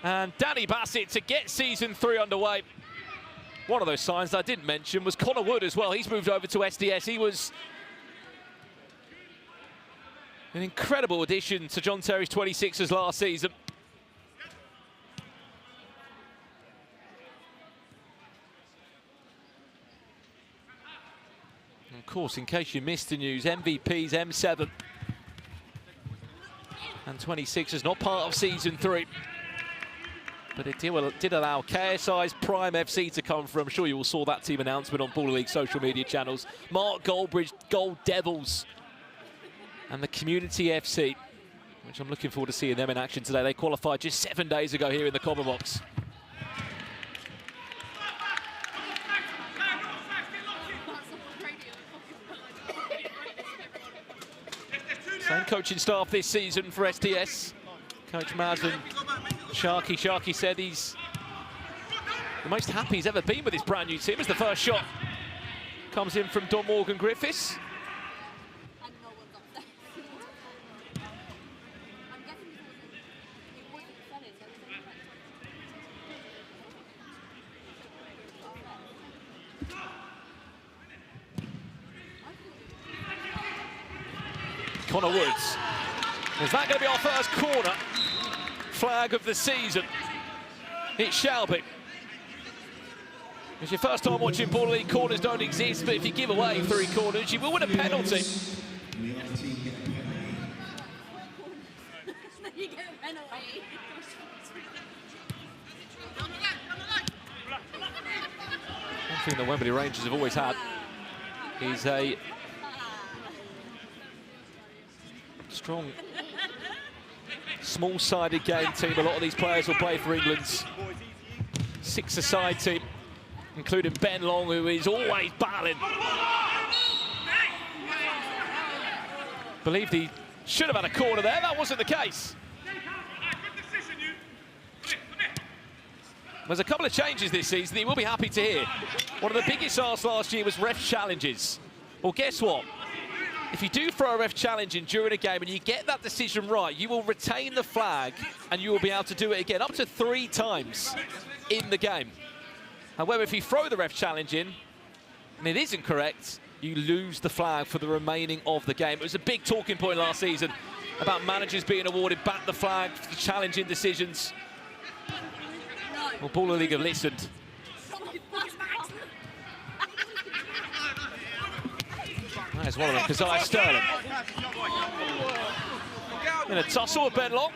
And Danny Bassett to get season 3 underway. One of those signs that I didn't mention was Connor Wood as well. He's moved over to SDS. He was an incredible addition to John Terry's 26ers last season. And of course, in case you missed the news, MVP's M7 and 26ers not part of season 3. But it did allow KSI's Prime FC to come from. I'm sure you all saw that team announcement on Baller League social media channels. Mark Goldbridge, Gold Devils, and the Community FC, which I'm looking forward to seeing them in action today. They qualified just 7 days ago here in the Copper Box. Same coaching staff this season for SDS. Coach Maz and Sharky said he's the most happy he's ever been with his brand new team as the first shot comes in from Don Morgan Griffiths. Connor Woods. Is that going to be our first corner flag of the season? It shall be. It's your first time watching Baller League. Corners don't exist, but if you give away 3 corners, you will win a penalty. You get a penalty. One thing the Wembley Rangers have always had is a strong, small-sided game team. A lot of these players will play for England's 6-a-side team, including Ben Long, who is always battling. Believed he should have had a corner there. That wasn't the case. There's a couple of changes this season that you will be happy to hear. One of the biggest asks last year was ref challenges. Well, guess what? If you do throw a ref challenge in during a game and you get that decision right, you will retain the flag and you will be able to do it again up to 3 times in the game. However, if you throw the ref challenge in and it isn't correct, you lose the flag for the remaining of the game. It was a big talking point last season about managers being awarded back the flag for challenging decisions. Well, Baller League have listened. That is one of them, Keziah Sterling. In a tussle with Ben Long.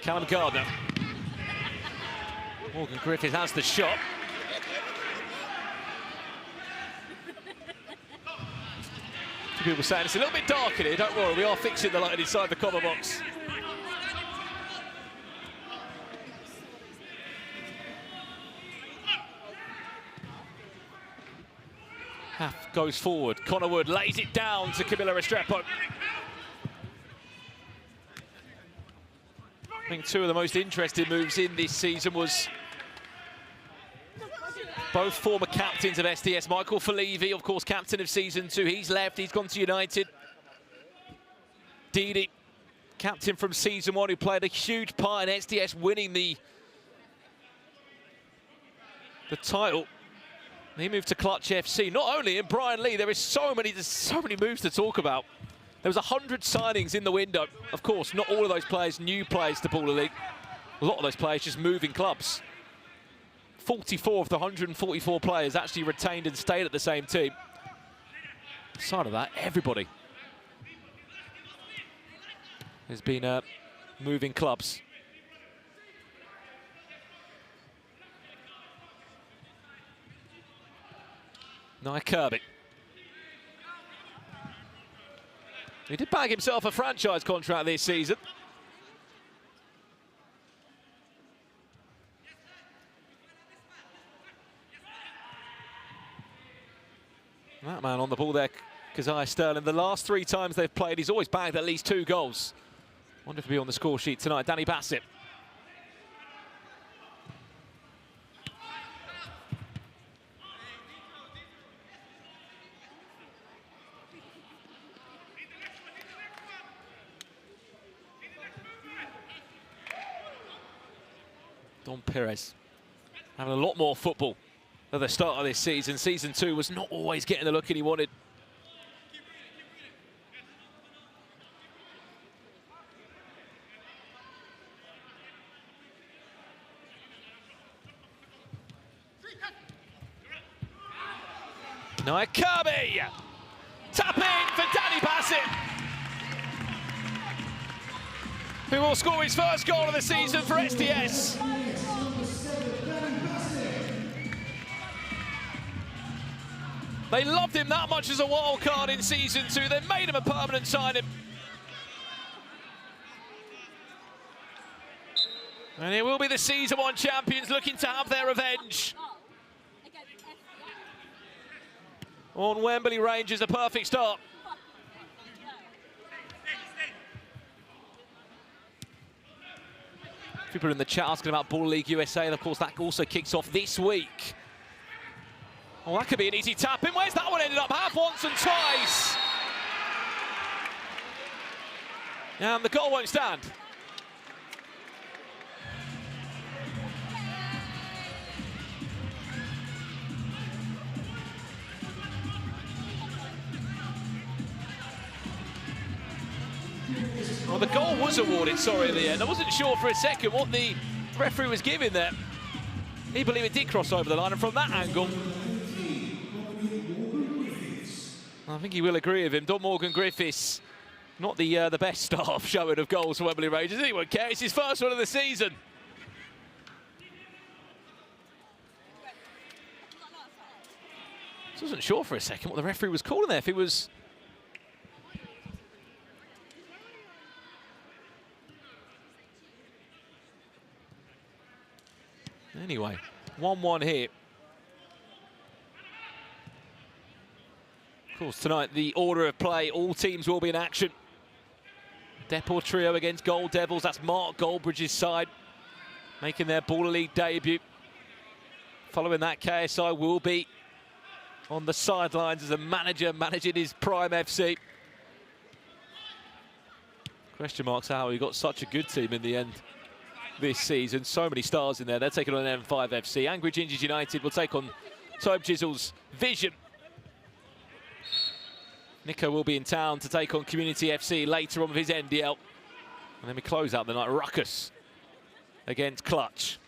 Callum Gardner. Morgan Griffith has the shot. Some people saying it's a little bit dark in here, don't worry, we are fixing the light inside the Copper Box. Half goes forward, Connor Wood lays it down to Camilla Restrepo. I think 2 of the most interesting moves in this season was both former captains of SDS. Michael Falevi, of course, captain of season 2. He's left, he's gone to United. Didi, captain from season 1, who played a huge part in SDS winning the title. He moved to Clutch FC. Not only in Brian Lee, there's so many moves to talk about. There was 100 signings in the window. Of course, not all of those players new players to Baller League. A lot of those players just moving clubs. 44 of the 144 players actually retained and stayed at the same team. Aside of that, everybody has been moving clubs. Nia Kirby. He did bag himself a franchise contract this season. That man on the ball there Keziah Sterling. The last 3 times they've played, he's always bagged at least 2 goals. Wonder if he'll be on the score sheet tonight. Danny Bassett. Don Perez having a lot more football at the start of this season. Season 2 was not always getting the look he wanted. Now Kirby! Tap in for Danny Bassett, who will score his first goal of the season for SDS. They loved him that much as a wild card in Season 2. They made him a permanent signing. And it will be the Season 1 champions looking to have their revenge. On Wembley Rangers, a perfect start. People in the chat asking about Ball League USA, and of course that also kicks off this week. Oh, that could be an easy tap in. Where's that one ended up? Half once and twice. And the goal won't stand. Well, the goal was awarded, sorry, in the end. I wasn't sure for a second what the referee was giving there. He believed it did cross over the line, and from that angle, I think he will agree with him. Don Morgan Griffiths, not the best start showing of goals for Wembley Rangers. Anyone care? It's his first one of the season. I wasn't sure for a second what the referee was calling there. If he was... Anyway, 1-1 here. Of course, tonight, the order of play, all teams will be in action. Depor trio against Gold Devils. That's Mark Goldbridge's side, making their Baller League debut. Following that, KSI will be on the sidelines as a manager, managing his Prime FC. Question marks how he got such a good team in the end this season. So many stars in there. They're taking on M5 FC. Angry Gingers United will take on Tobe Jizzle's Vision. Nico will be in town to take on Community FC later on with his NDL. And then we close out the night. Ruckus against Clutch.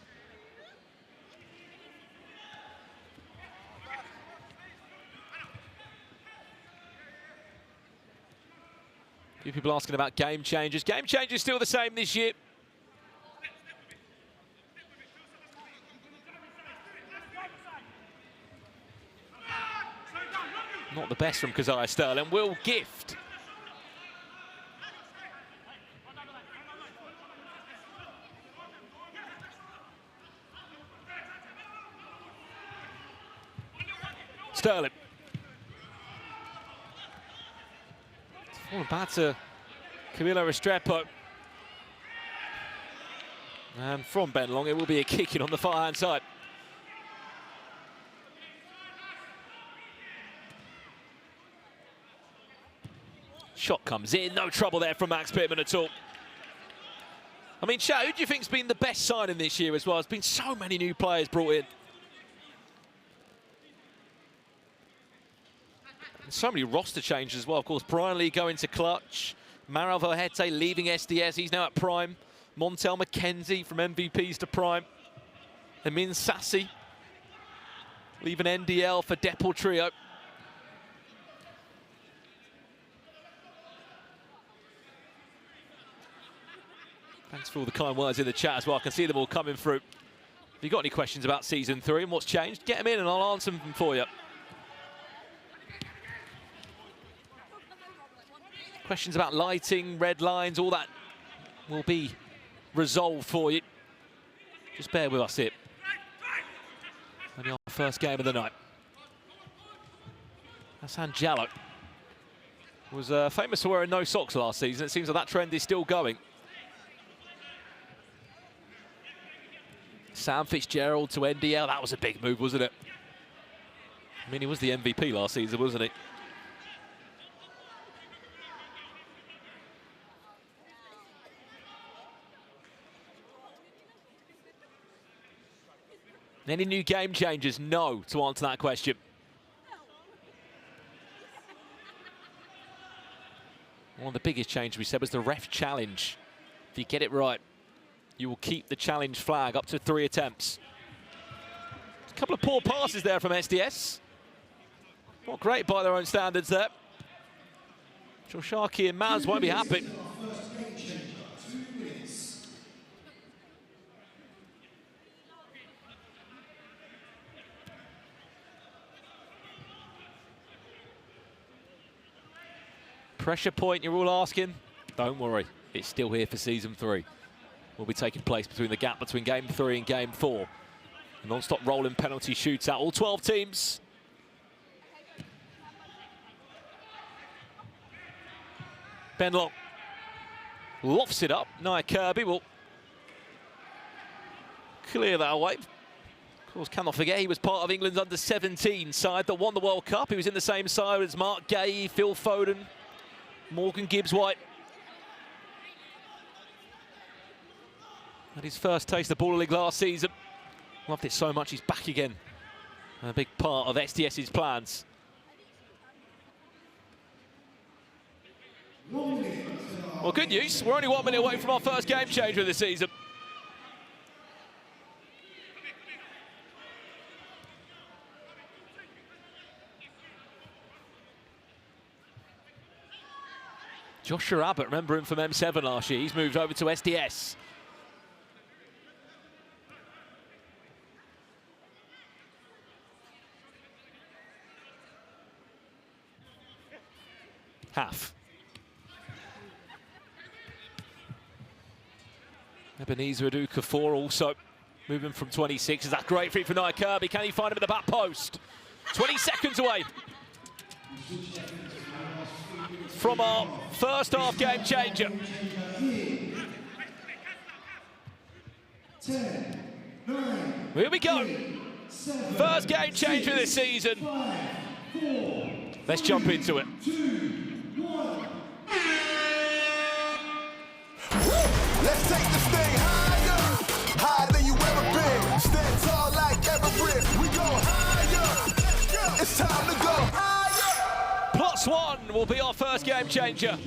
A few people asking about game changers. Game changers still the same this year. Not the best from Keziah Sterling. Will Gift. Sterling. It's fallen back to Camilo Restrepo. And from Ben Long, it will be a kick in on the far-hand side. Shot comes in, no trouble there from Max Pittman at all. I mean, Chat, who do you think's been the best signing this year as well? There's been so many new players brought in. And so many roster changes as well. Of course, Brian Lee going to Clutch. Maral Verhete leaving SDS. He's now at Prime. Montel McKenzie from MVPs to Prime. Amin Sassi leaving NDL for Depor Trio. Thanks for all the kind words in the chat as well. I can see them all coming through. If you've got any questions about Season 3 and what's changed, get them in and I'll answer them for you. Questions about lighting, red lines, all that will be resolved for you. Just bear with us here. Only our first game of the night. Hassan Jallo Was famous for wearing no socks last season. It seems like that trend is still going. Sam Fitzgerald to NDL. That was a big move, wasn't it? I mean, he was the MVP last season, wasn't he? Any new game changers? No, to answer that question. One of the biggest changes we said was the ref challenge. If you get it right, you will keep the challenge flag up to 3 attempts. A couple of poor passes there from SDS. Not great by their own standards there. Joshaki and Maz won't be happy. Pressure point, you're all asking? Don't worry, it's still here for season 3. Will be taking place between the gap between game 3 and game 4. A non-stop rolling penalty shootout, all 12 teams. Ben Long lofts it up. Nia Kirby will clear that away. Of course, cannot forget he was part of England's under-17 side that won the World Cup. He was in the same side as Mark Gay, Phil Foden, Morgan Gibbs-White. Had his first taste of Baller League last season. Loved it so much, he's back again. A big part of SDS's plans. Well, good news. We're only 1 minute away from our first game changer of the season. Joshua Abbott, remember him from M7 last year. He's moved over to SDS. Half. Ebenezer Adu-Kafour also moving from 26. Is that great free for Nia Kirby? Can he find him at the back post? 20 seconds away from our first half game changer. 10, 9, Here we go. 8, 7, First game changer 6, this season. 5, 4, Let's jump into it. 2, 1. Let's take this thing higher, higher than you ever been. Stand tall like Everest. We go higher. It's time to go higher. +1 will be our first game changer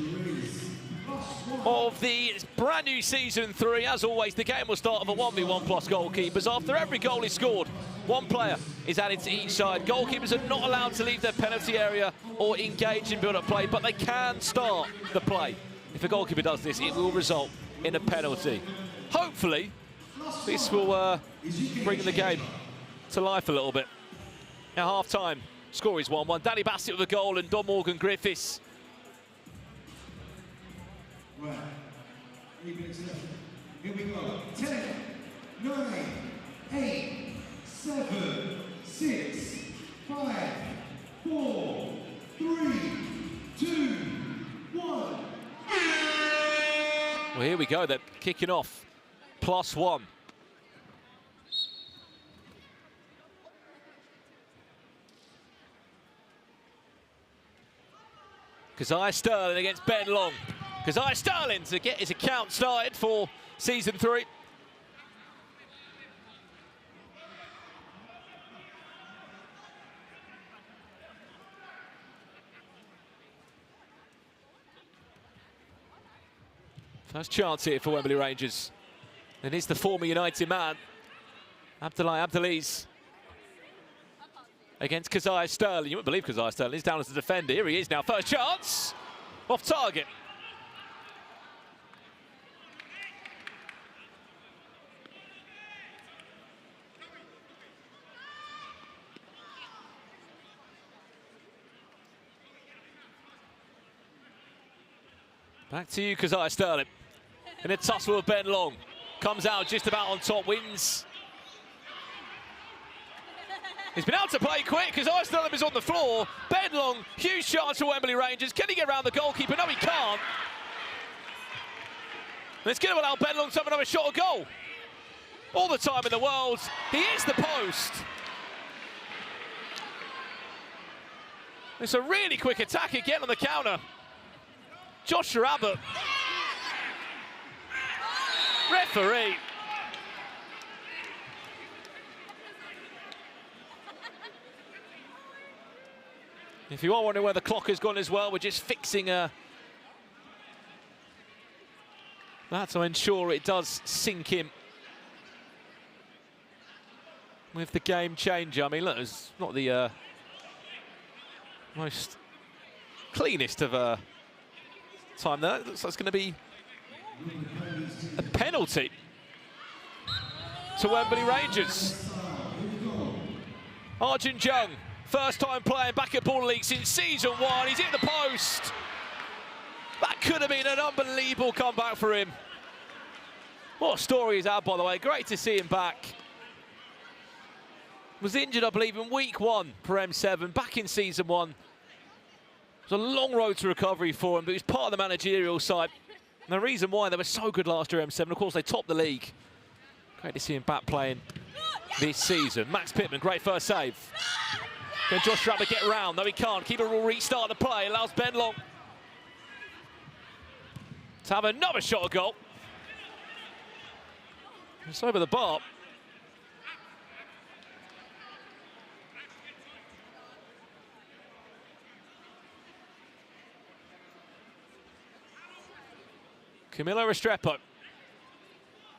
of the brand new season 3. As always, the game will start with a 1v1 plus goalkeepers. After every goal is scored, one player is added to each side. Goalkeepers are not allowed to leave their penalty area or engage in build-up play, but they can start the play. If a goalkeeper does this, it will result in a penalty. Hopefully, this will bring the game to life a little bit. Now, half-time, score is 1-1. Danny Bassett with a goal and Don Morgan Griffiths. Right. 3 minutes left. Here we go. 10, 9, 8, 7, 6, 5, 4, 3, 2, 1. Well, here we go. They're kicking off. +1. Keziah Sterling against Ben Long. Keziah Sterling to get his account started for season 3. First chance here for Wembley Rangers. And it's the former United man, Abdoulaye Abdelaziz, against Keziah Sterling. You wouldn't believe Keziah Sterling is down as a defender. Here he is now. First chance. Off target. Back to you, Keziah Sterling. In a tussle with Ben Long. Comes out just about on top, wins He's been able to play quick because Arsenal is on the floor. Bedlong, huge chance for Wembley Rangers. Can he get around the goalkeeper? No, he can't. And it's going to allow Bedlong to have another shot or goal. All the time in the world. He hits the post. It's a really quick attack again on the counter. Joshua Abbott. Referee. If you are wondering where the clock has gone as well, we're just fixing that to ensure it does sink in with the game changer. I mean, look, it's not the most cleanest of time there. It looks like it's going to be a penalty to Wembley Rangers. Arjun Jung, first time playing back at Ball League since season 1. He's hit the post. That could have been an unbelievable comeback for him. What a story he's had, by the way. Great to see him back. Was injured, I believe, in week 1 for M7, back in season 1. It was a long road to recovery for him, but he was part of the managerial side. And the reason why they were so good last year, M7, of course, they topped the league. Great to see him back playing this season. Max Pittman, great first save. Can Josh Rabbit get round? No, he can't. Keeper will restart the play. Allows Bedlong to have another shot at goal. It's over the bar. Camilo Restrepo.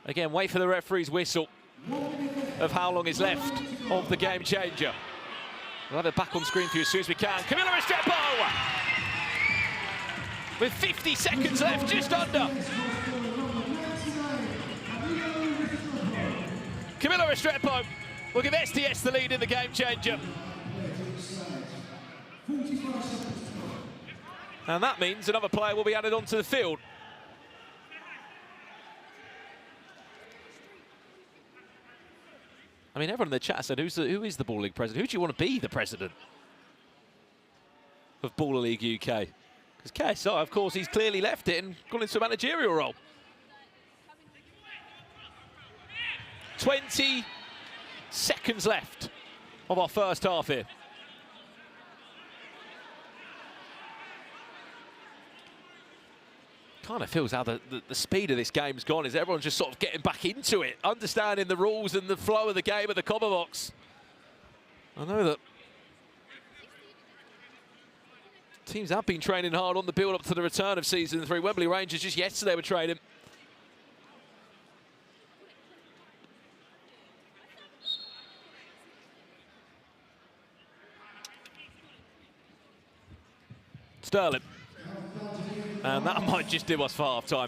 Again, wait for the referee's whistle of how long is left of the game changer. We'll have it back on screen for you as soon as we can. Camilo Restrepo! With 50 seconds left, just under. Camilo Restrepo will give SDS the lead in the game changer. And that means another player will be added onto the field. I mean, everyone in the chat said, who is the Ball League president? Who do you want to be the president of Ball League UK? Because KSI, of course, he's clearly left it and gone into a managerial role. 20 seconds left of our first half here. Kind of feels how the speed of this game's gone, is everyone's just sort of getting back into it, understanding the rules and the flow of the game at the Cobber Box. I know that teams have been training hard on the build-up to the return of Season 3. Wembley Rangers just yesterday were training. Sterling. And that might just do us for half-time.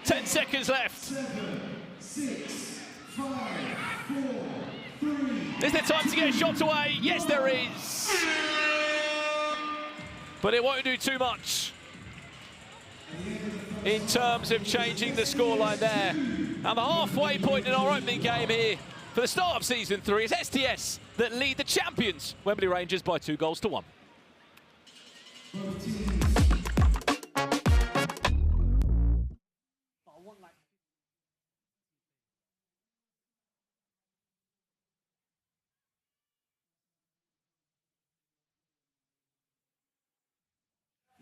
10 seconds left. 7, 6, 5, 4, 3. Is there time to get a shot away? Yes, there is. But it won't do too much in terms of changing the scoreline there. And the halfway point in our opening game here for the start of Season 3 is SDS that lead the champions, Wembley Rangers, by 2-1.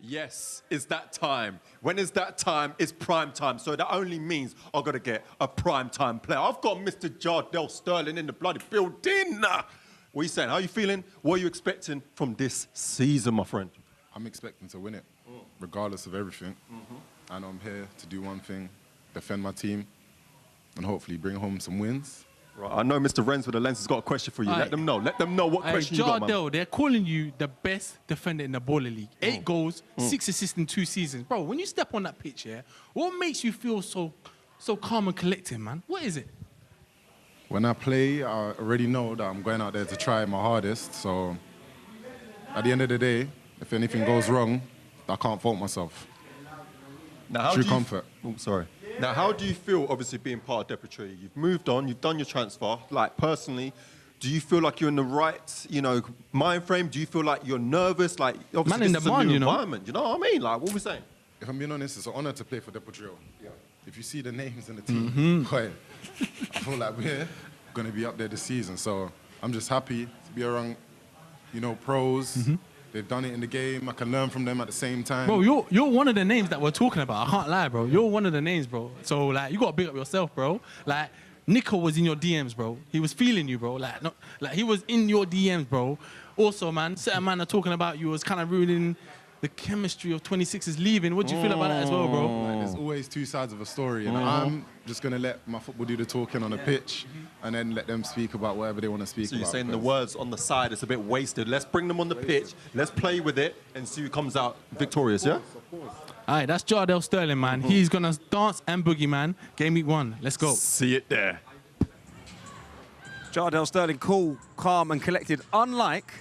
Yes, it's that time. When is that time? It's prime time. So that only means I've got to get a prime time player. I've got Mr. Jardel Sterling in the bloody building. What are you saying? How are you feeling? What are you expecting from this season, my friend? I'm expecting to win it, regardless of everything. And I'm here to do one thing, defend my team, and hopefully bring home some wins. Right, I know Mr. Renz with the lens has got a question for you. Let them know. Let them know what question you got, man. Jardel, they're calling you the best defender in the Baller League. 8 goals, 6 assists in 2 seasons. Bro, when you step on that pitch, yeah, what makes you feel so calm and collected, man? What is it? When I play, I already know that I'm going out there to try my hardest. So at the end of the day, if anything goes wrong, I can't fault myself. Now, how True do you comfort. Oh, sorry. Now, how do you feel, obviously, being part of Deputy? You've moved on, you've done your transfer. Like, personally, Do you feel like you're in the right, mind frame? Do you feel like you're nervous? Like, obviously, Man in this is a demand, new you know. environment. You know what I mean? Like, what we saying? If I'm being honest, it's an honor to play for Deportivo. Yeah. If you see the names in the team, boy, I feel like we're going to be up there this season. So I'm just happy to be around, pros. They've done it in the game. I can learn from them at the same time. Bro, you're one of the names that we're talking about. I can't lie, bro. You're one of the names, bro. So, like, you got to big up yourself, bro. Like, Nico was in your DMs, bro. He was feeling you, bro. Like he was in your DMs, bro. Also, man, certain man are talking about you was kind of ruining the chemistry of 26ers leaving. What do you feel about that as well, bro? Like, there's always two sides of a story, and I'm just going to let my football do the talking on the pitch and then let them speak about whatever they want to speak So about. you're saying the words on the side, it's a bit wasted. Let's bring them on the pitch. Let's play with it and see who comes out victorious, yeah? All right, that's Jardel Sterling, man. He's going to dance and boogie, man. Game week 1. Let's go. See it there. Jardel Sterling, cool, calm and collected, unlike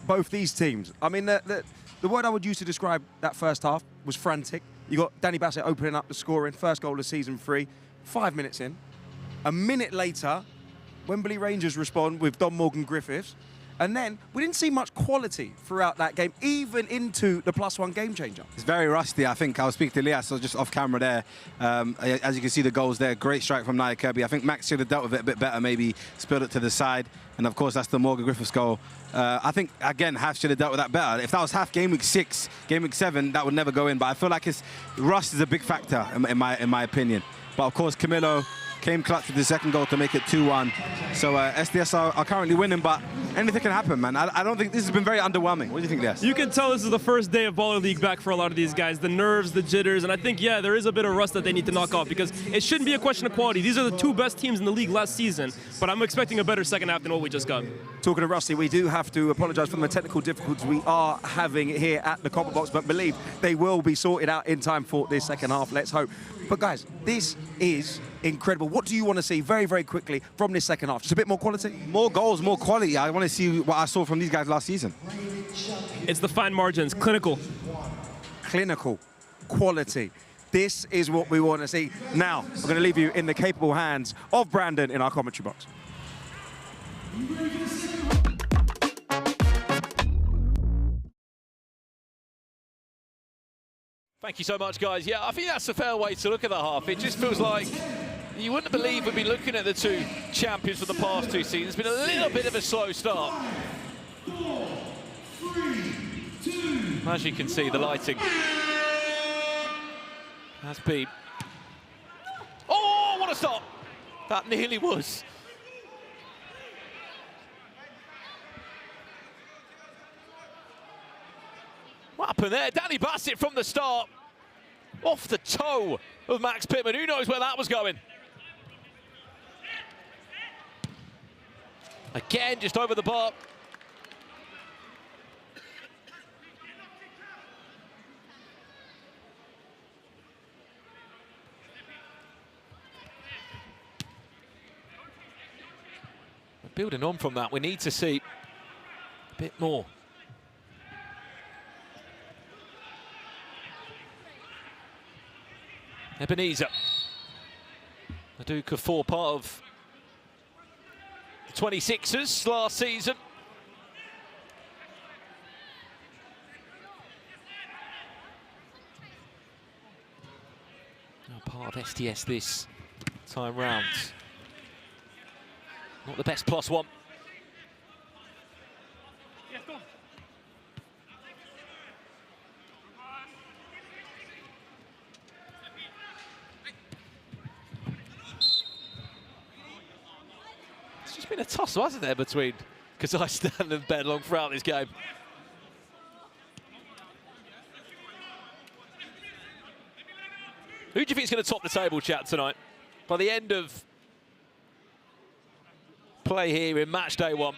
both these teams. I mean, the word I would use to describe that first half was frantic. You got Danny Bassett opening up the scoring, first goal of season 3, 5 minutes in. A minute later, Wembley Rangers respond with Don Morgan Griffiths. And then we didn't see much quality throughout that game, even into the +1 game changer. It's very rusty. I think I was speaking to Lias, so just off camera there. As you can see, the goals there. Great strike from Nia Kirby. I think Max should have dealt with it a bit better, maybe spilled it to the side. And of course, that's the Morgan Griffiths goal. I think, again, Haf should have dealt with that better. If that was Haf game week 6, game week 7, that would never go in. But I feel like rust is a big factor in my opinion. But of course, Camilo came clutch with the second goal to make it 2-1. So SDS are currently winning, but anything can happen, man. I don't think this has been very underwhelming. What do you think, Lias? You can tell this is the first day of Baller League back for a lot of these guys. The nerves, the jitters, and I think, yeah, there is a bit of rust that they need to knock off because it shouldn't be a question of quality. These are the 2 best teams in the league last season, but I'm expecting a better second half than what we just got. Talking of rusty, we do have to apologise for the technical difficulties we are having here at the Copper Box, but believe they will be sorted out in time for this second half. Let's hope. But guys, this is incredible. What do you want to see very, very quickly from this second half? Just a bit more quality? More goals, more quality. I want to see what I saw from these guys last season. It's the fine margins, clinical. Clinical, quality. This is what we want to see. Now, we're going to leave you in the capable hands of Brandon in our commentary box. Thank you so much, guys. Yeah, I think that's a fair way to look at the half. It just feels like you wouldn't believe we'd be looking at the 2 champions for the past 2 seasons. It's been a little bit of a slow start. 4, 3, 2. As you can see, the lighting has been... Oh, what a stop! That nearly was. What happened there? Danny Bassett from the start. Off the toe of Max Pittman. Who knows where that was going? Again, just over the bar. Building on from that, we need to see a bit more. Ebenezer, the Duke of 4, part of the 26ers last season. Now part of SDS this time round. Not the best +1. It's been a tussle, hasn't there, between Kazakhstan and Bedlong throughout this game. Who do you think is going to top the table, chat, tonight? By the end of play here in match day 1,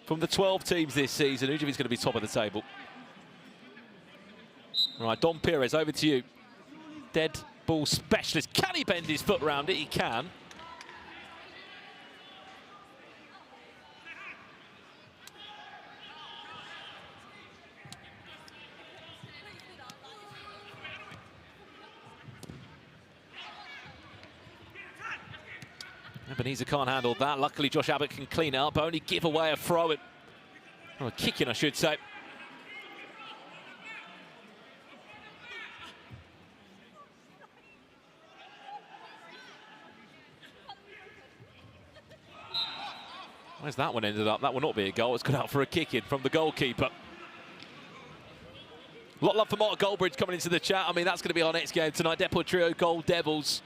from the 12 teams this season, who do you think is going to be top of the table? All right, Don Perez, over to you. Dead ball specialist. Can he bend his foot around it? He can. Ebenezer can't handle that. Luckily, Josh Abbott can clean it up, only give away a throw. Or a kick-in, I should say. Where's that one ended up? That will not be a goal. It's gone out for a kick-in from the goalkeeper. A lot of love for Mark Goldbridge coming into the chat. I mean, that's going to be our next game tonight. Depot Trio, Gold Devils.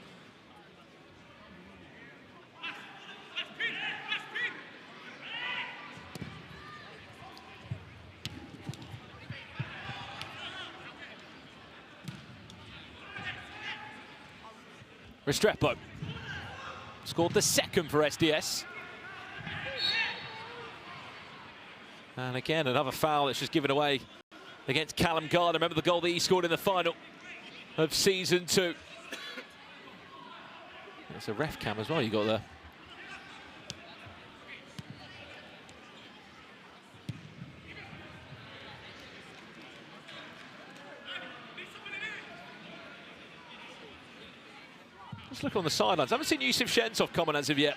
Restrepo scored the second for SDS. And again, another foul that's just given away against Callum Gardner. Remember the goal that he scored in the final of season 2. It's a ref cam as well you got there. Let's look on the sidelines. I haven't seen Yusuf Shentov come on as of yet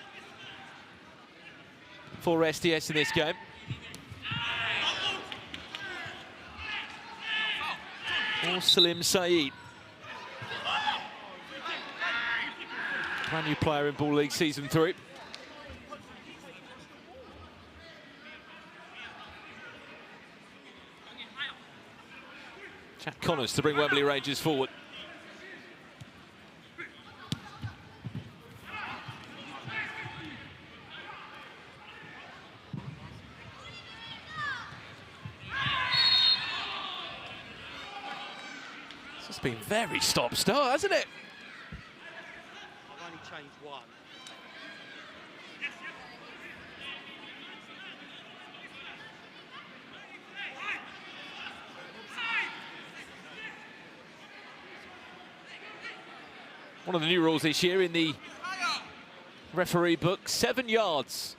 for SDS in this game. Or Salim Saeed. Brand new player in Ball League Season 3. Jack Connors to bring Wembley Rangers forward. It's been very stop-start, hasn't it? I've only changed one. One of the new rules this year in the referee book, 7 yards.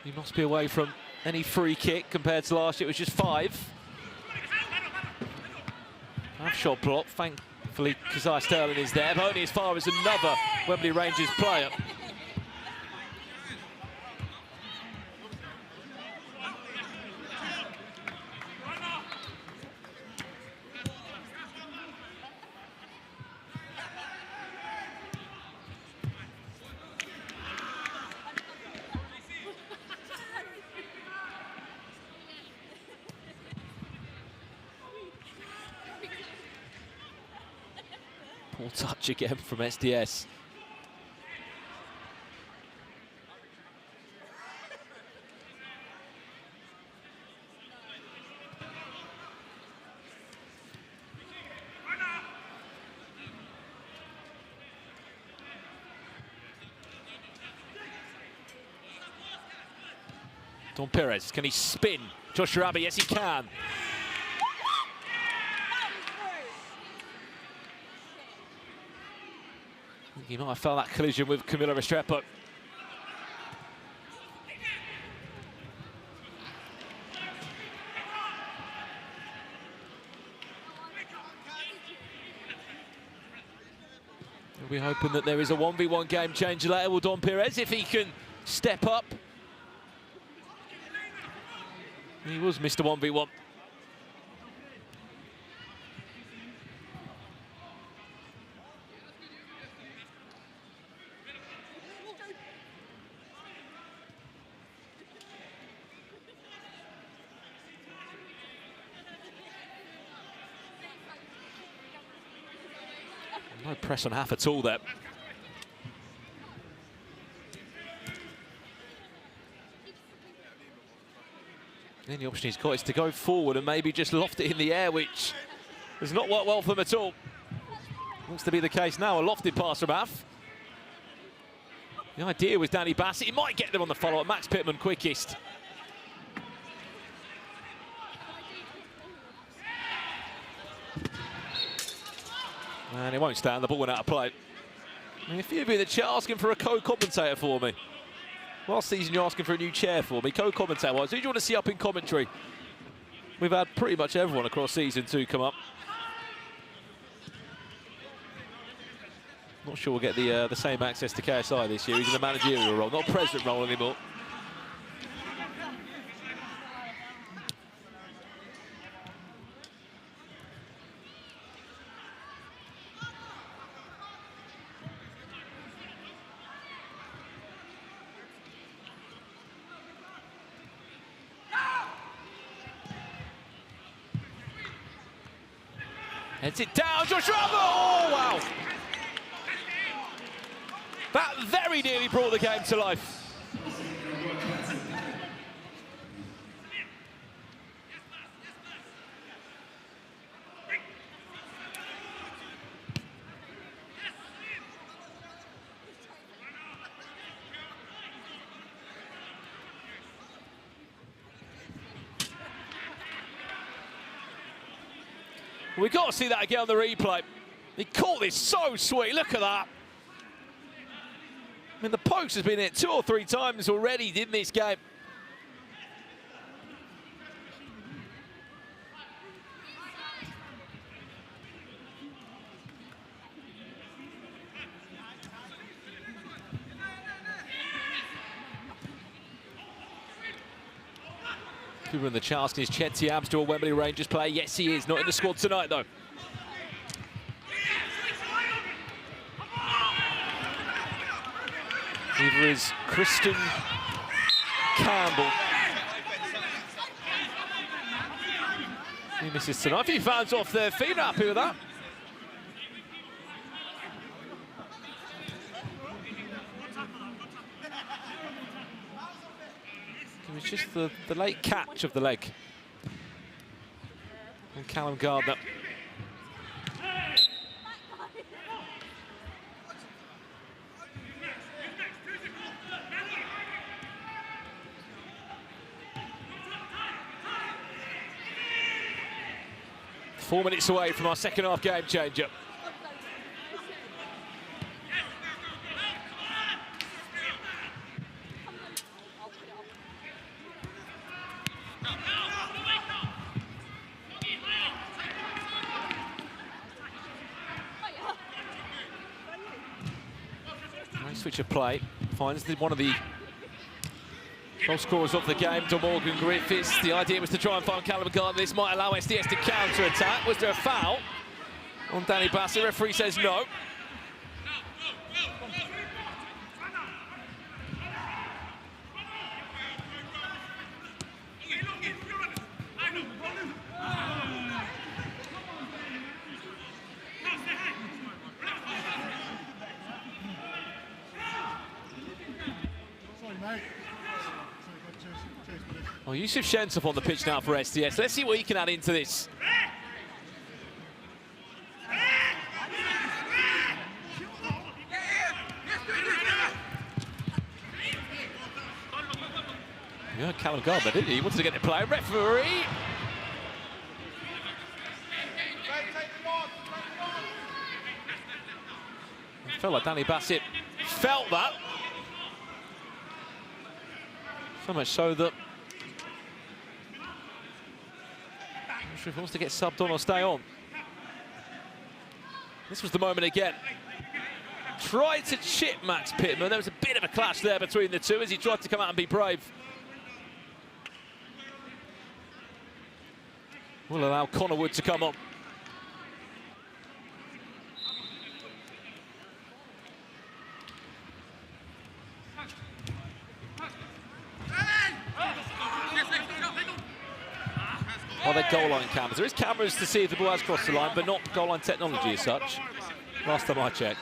He must be away from any free kick compared to last year. It was just 5. Half shot block. Thankfully, Keziah Sterling is there, but only as far as another Wembley Rangers player. Poor touch again from SDS. Don Perez, can he spin? Joshua Abbey, yes he can. He might have felt that collision with Camilo Restrepo. We're hoping that there is a 1v1 game changer later with Don Perez if he can step up. He was Mr. 1v1. No press on half at all there. The only option he's got is to go forward and maybe just loft it in the air, which has not worked well for them at all. Looks to be the case now, a lofted pass from Af. The idea was Danny Bassett. He might get them on the follow-up. Max Pittman quickest. And it won't stand, the ball went out of play. I mean, a few of you in the chat asking for a co-commentator for me. Last season you're asking for a new chair for me, co-commentator-wise. Who do you want to see up in commentary? We've had pretty much everyone across season 2 come up. Not sure we'll get the same access to KSI this year. He's in a managerial role, not president role anymore. Heads it down, Joshua! Oh, wow! That very nearly brought the game to life. We've got to see that again on the replay. He caught this so sweet, look at that. I mean, the post has been hit 2 or 3 times already in this game. Cooper and the Charleston is Chetty Abs to a Wembley Rangers player. Yes, he is. Not in the squad tonight, though. Either is Kristen Campbell. He misses tonight. A few fans off their feet, happy with that. It was just the late catch of the leg. And Callum Gardner. Four minutes away from our second half game changer. Nice switch of play. Finds one of the goal scorers of the game, Morgan Griffiths. The idea was to try and find Callum Gardner. This might allow SDS to counter-attack. Was there a foul on Danny Bassett? Referee says no. Well, Yusuf Shentov on the pitch now for SDS. Let's see what he can add into this. Yeah, Callum Gardner, didn't he? He wanted to get the play. Referee. It felt like Danny Bassett felt that. So much so that I'm not sure if he wants to get subbed on or stay on. This was the moment again. Tried to chip Max Pittman. There was a bit of a clash there between the two as he tried to come out and be brave. We'll allow Connor Wood to come on. Well, they're goal line cameras. There is cameras to see if the ball has crossed the line, but not goal line technology as such. Last time I checked.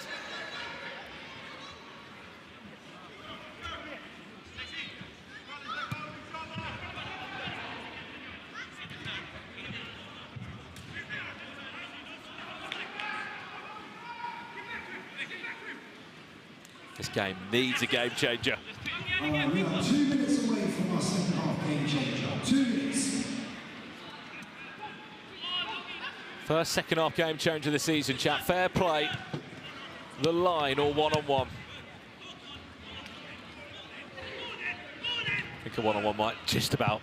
This game needs a game changer. We are 2 minutes away from our second half game changer. 2 minutes. First second half game changer of the season, chat. Fair play, the line or one-on-one. I think a one-on-one might just about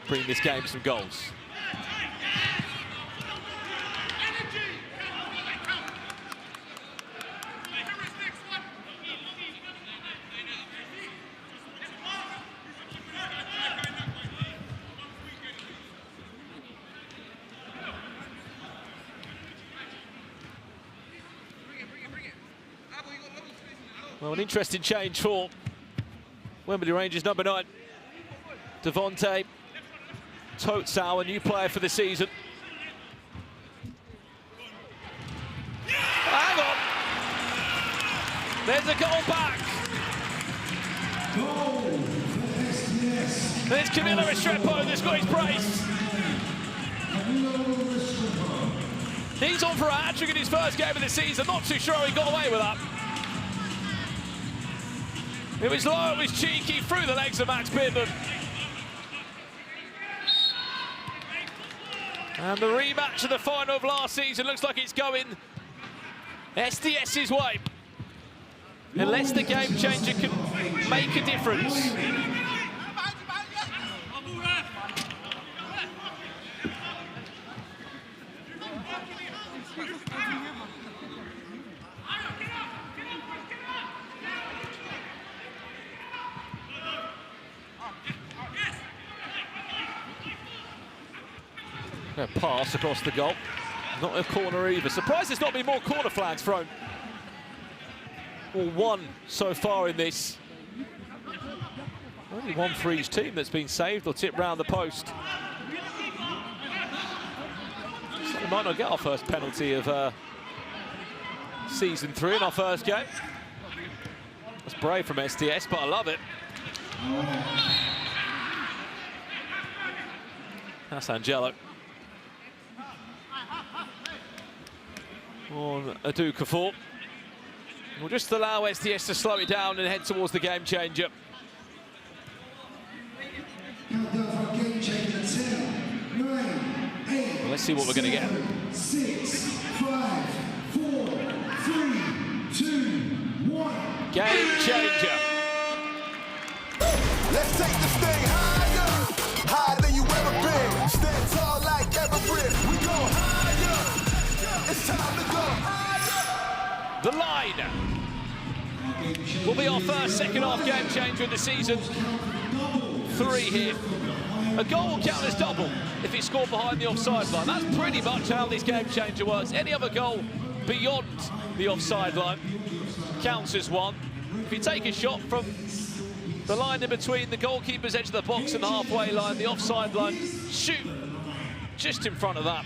bring this game some goals. Well, an interesting change for Wembley Rangers number 9. Devontae Totsau, a new player for the season. Hang on. There's a goal back. Goal for SDS. There's Camilo Restrepo that's got his brace. He's on for a hat-trick in his first game of the season. Not too sure he got away with that. It was low, it was cheeky, through the legs of Max Pittman. And the rematch of the final of last season looks like it's going SDS's way. Unless the game changer can make a difference. A pass across the goal. Not a corner either. Surprised there's not been more corner flags thrown. Or one so far in this. Only one for each team that's been saved or tipped round the post. So we might not get our first penalty of season 3 in our first game. That's brave from SDS, but I love it. That's Angelo. On Adukafor. We'll just allow SDS to slow it down and head towards the game changer. Countdown for game changer. 10, 9, 8. Well, let's see what we're going to get. 6, 5, 4, 3, 2, 1. Game changer. Let's take this thing higher, higher than you ever been. Stand tall like Everest. We go higher. It's time to go higher. The line will be our first second-half game changer of the season. 3 here. A goal will count as double if it's scored behind the offside line. That's pretty much how this game changer works. Any other goal beyond the offside line counts as 1. If you take a shot from the line in between the goalkeeper's edge of the box and the halfway line, the offside line, shoot just in front of that,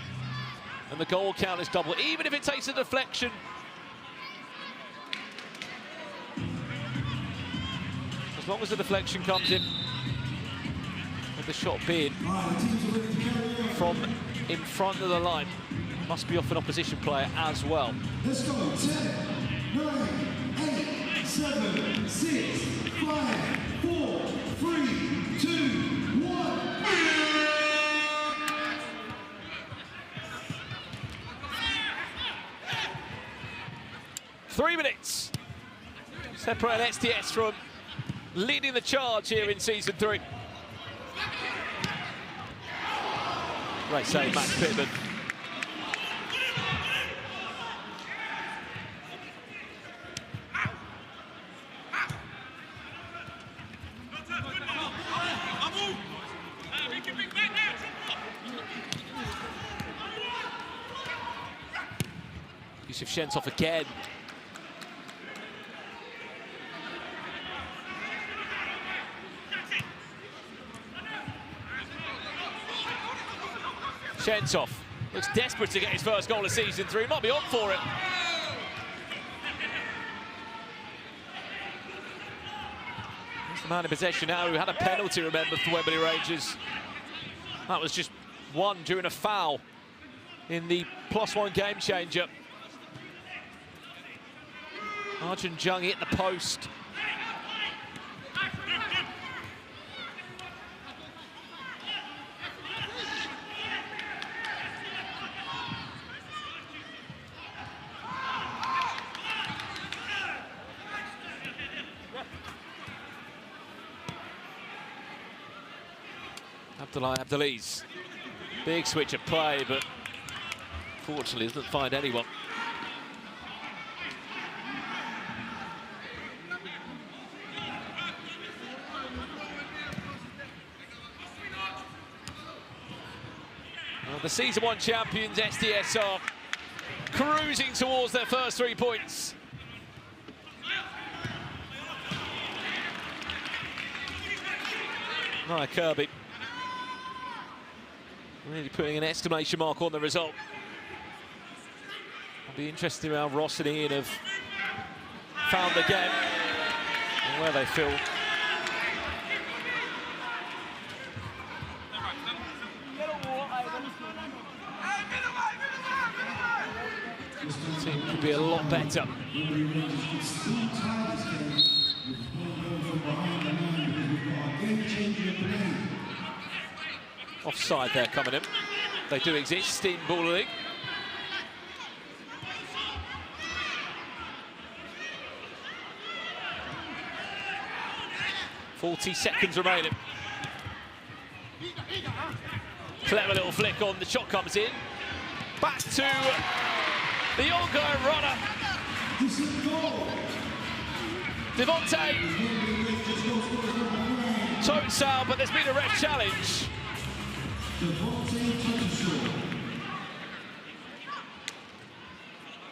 and the goal count is double, even if it takes a deflection. As long as the deflection comes in, with the shot being from in front of the line, must be off an opposition player as well. Let's go. 10, 9, 8, 7, 6, 5, 4, 3, 2, 1. 3 minutes. Separate SDS from leading the charge here in season 3. Great save, Max Pittman. Yusuf Shentov again. Shentov looks desperate to get his first goal of season 3. Might be on for it. He's the man in possession now, who had a penalty, remember, for Wembley Rangers. That was just one during a foul in the +1 game changer. Arjun Jung hit the post. Abdullah Abdelaziz. Big switch of play, but fortunately doesn't find anyone. Well, the season 1 champions, SDS, are cruising towards their first 3 points. Nia Kirby. Really putting an exclamation mark on the result. It'll be interesting how Ross and Ian have found the game and where they feel. The team could be a lot better. Offside there coming in. They do exist in Baller League. .40 seconds remaining. Clever little flick on, the shot comes in. Back to the ongoing runner. Devontae. Totes out, but there's been a ref challenge.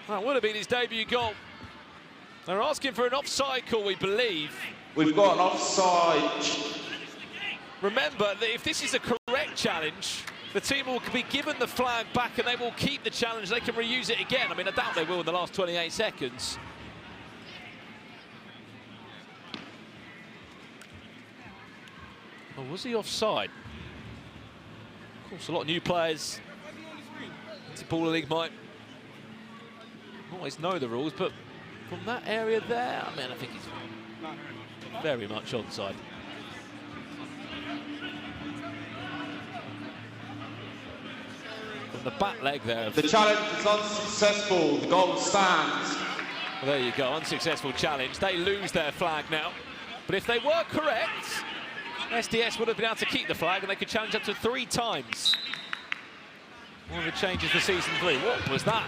That would have been his debut goal. They're asking for an offside call, we believe. We've got an offside. Remember that if this is a correct challenge, the team will be given the flag back and they will keep the challenge. They can reuse it again. I mean, I doubt they will in the last 28 seconds. Oh, was he offside? Of course, a lot of new players into Baller League might not always know the rules, but from that area there, I mean, I think he's very much onside. From the back leg there. The challenge is unsuccessful. The goal stands. Well, there you go, unsuccessful challenge. They lose their flag now. But if they were correct, SDS would have been able to keep the flag and they could challenge up to 3 times. One of the changes for season 3. What was that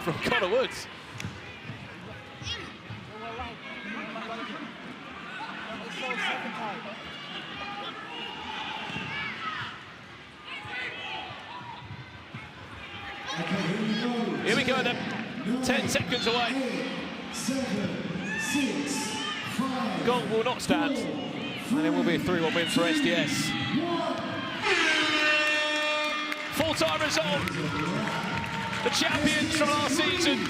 from Connor Woods? Here we go then. 10 seconds away. 8, 7, 6, 5, Goal will not stand. And it will be a 3-1 win for SDS. Full-time result. The champions from last season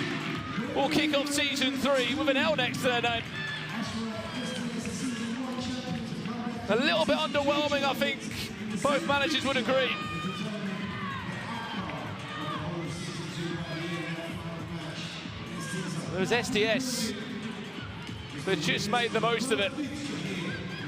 will kick off season 3 with an L next to their name. A little bit underwhelming, I think. Both managers would agree. There's SDS. They just made the most of it.